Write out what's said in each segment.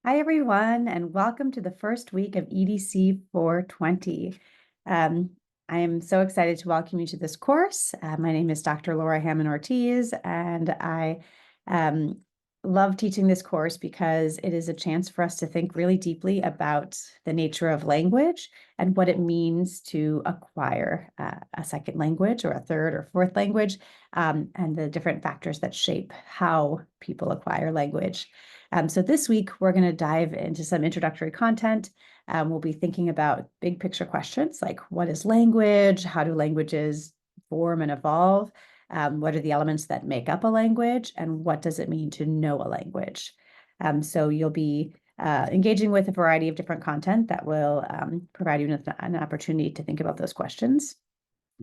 Hi, everyone, and welcome to the first week of EDC 420. Um, I am so excited to welcome you to this course. My name is Dr. Laura Hamman-Ortiz, and I um, love teaching this course because it is a chance for us to think really deeply about the nature of language and what it means to acquire a second language or a third or fourth language, and the different factors that shape how people acquire language. So this week, we're going to dive into some introductory content. We'll be thinking about big picture questions like what is language? How do languages form and evolve? What are the elements that make up a language? And what does it mean to know a language? So you'll be engaging with a variety of different content that will provide you with an opportunity to think about those questions.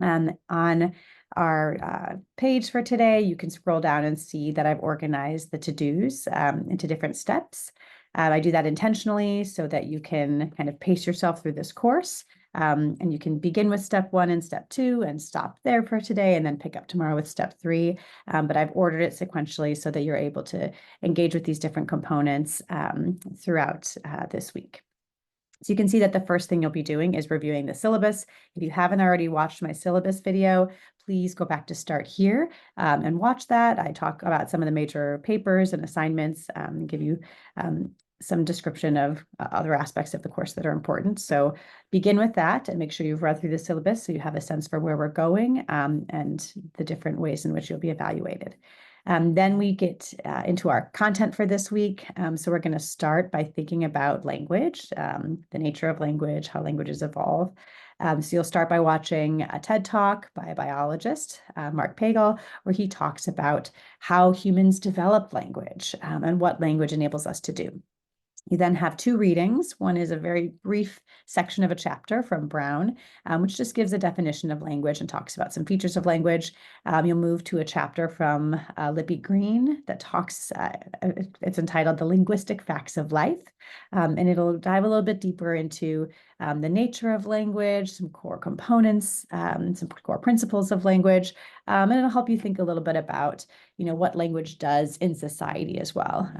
On our page for today, you can scroll down and see that I've organized the to-dos into different steps. I do that intentionally so that you can kind of pace yourself through this course. And you can begin with step 1 and step 2 and stop there for today and then pick up tomorrow with step 3. But I've ordered it sequentially so that you're able to engage with these different components throughout this week. So you can see that the first thing you'll be doing is reviewing the syllabus. If you haven't already watched my syllabus video, please go back to start here and watch that. I talk about some of the major papers and assignments, give you some description of other aspects of the course that are important. So begin with that and make sure you've read through the syllabus so you have a sense for where we're going and the different ways in which you'll be evaluated. Then we get into our content for this week. So we're going to start by thinking about language, the nature of language, how languages evolve. So you'll start by watching a TED Talk by a biologist, Mark Pagel, where he talks about how humans develop language and what language enables us to do. You then have 2 readings. One is a very brief section of a chapter from Brown, which just gives a definition of language and talks about some features of language. You'll move to a chapter from Libby Green that talks, it's entitled The Linguistic Facts of Life, and it'll dive a little bit deeper into the nature of language, some core components, some core principles of language, and it'll help you think a little bit about what language does in society as well.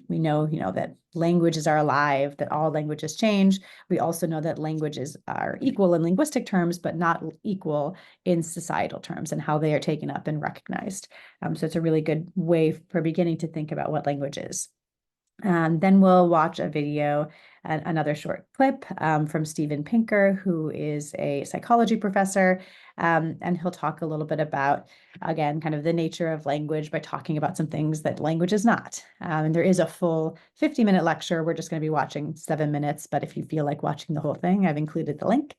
We know, that languages are alive, that all languages change. We also know that languages are equal in linguistic terms, but not equal in societal terms and how they are taken up and recognized. So it's a really good way for beginning to think about what language is. Then we'll watch a video, another short clip from Steven Pinker, who is a psychology professor, and he'll talk a little bit about, again, kind of the nature of language by talking about some things that language is not. And there is a full 50-minute lecture. We're just going to be watching 7 minutes, but if you feel like watching the whole thing, I've included the link.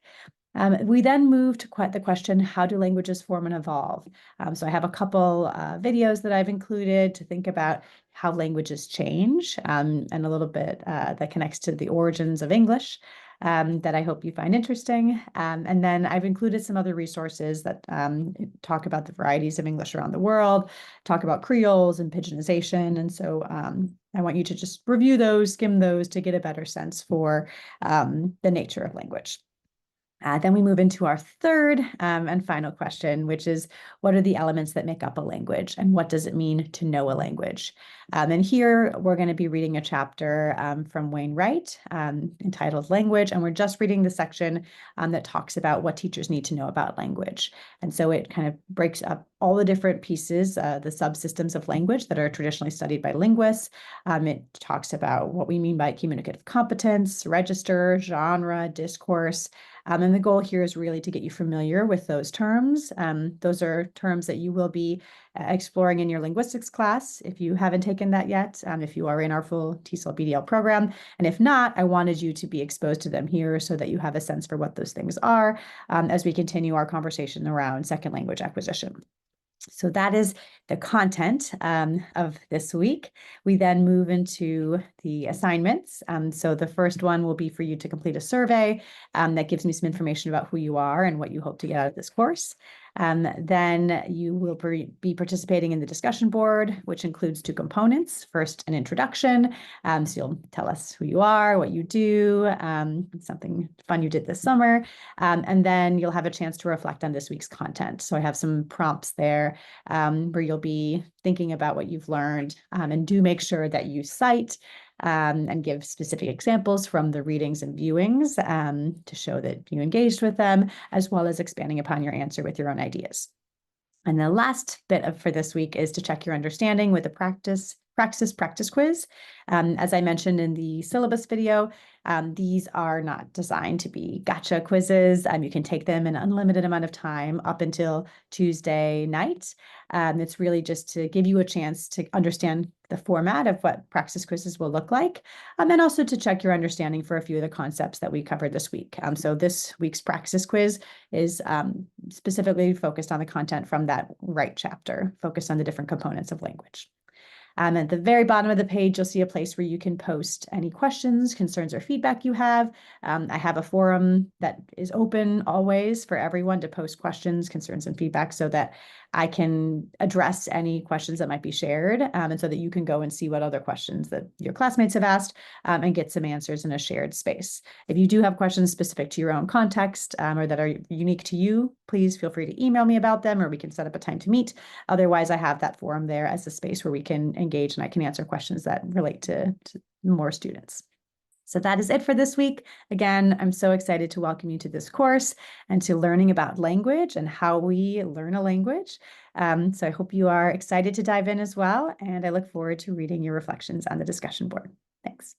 We then move to the question, how do languages form and evolve? So I have a couple videos that I've included to think about how languages change and a little bit that connects to the origins of English that I hope you find interesting. And then I've included some other resources that talk about the varieties of English around the world, talk about creoles and pidginization. And so I want you to just review those, skim those to get a better sense for the nature of language. Then we move into our third and final question, which is, what are the elements that make up a language and what does it mean to know a language? And here we're going to be reading a chapter from Wayne Wright entitled Language, and we're just reading the section that talks about what teachers need to know about language. And so it kind of breaks up all the different pieces, the subsystems of language that are traditionally studied by linguists. It talks about what we mean by communicative competence, register, genre, discourse. And the goal here is really to get you familiar with those terms. Those are terms that you will be exploring in your linguistics class if you haven't taken that yet, if you are in our full TESOL BDL program. And if not, I wanted you to be exposed to them here so that you have a sense for what those things are as we continue our conversation around second language acquisition. So that is the content of this week. We then move into the assignments. So the first one will be for you to complete a survey that gives me some information about who you are and what you hope to get out of this course. Then you will be participating in the discussion board, which includes 2 components. First, an introduction. So you'll tell us who you are, what you do, something fun you did this summer. And then you'll have a chance to reflect on this week's content. So I have some prompts there where you'll be thinking about what you've learned, and do make sure that you cite and give specific examples from the readings and viewings to show that you engaged with them, as well as expanding upon your answer with your own ideas. And the last bit for this week is to check your understanding with a practice quiz. As I mentioned in the syllabus video, these are not designed to be gotcha quizzes. You can take them an unlimited amount of time up until Tuesday night. It's really just to give you a chance to understand the format of what practice quizzes will look like, and also to check your understanding for a few of the concepts that we covered this week. So this week's practice quiz is specifically focused on the content from that right chapter, focused on the different components of language. At the very bottom of the page, you'll see a place where you can post any questions, concerns, or feedback you have. I have a forum that is open always for everyone to post questions, concerns, and feedback so that I can address any questions that might be shared, and so that you can go and see what other questions that your classmates have asked and get some answers in a shared space. If you do have questions specific to your own context or that are unique to you, please feel free to email me about them, or we can set up a time to meet. Otherwise, I have that forum there as a space where we can engage and I can answer questions that relate to more students. So that is it for this week. Again, I'm so excited to welcome you to this course and to learning about language and how we learn a language. So I hope you are excited to dive in as well, and I look forward to reading your reflections on the discussion board. Thanks.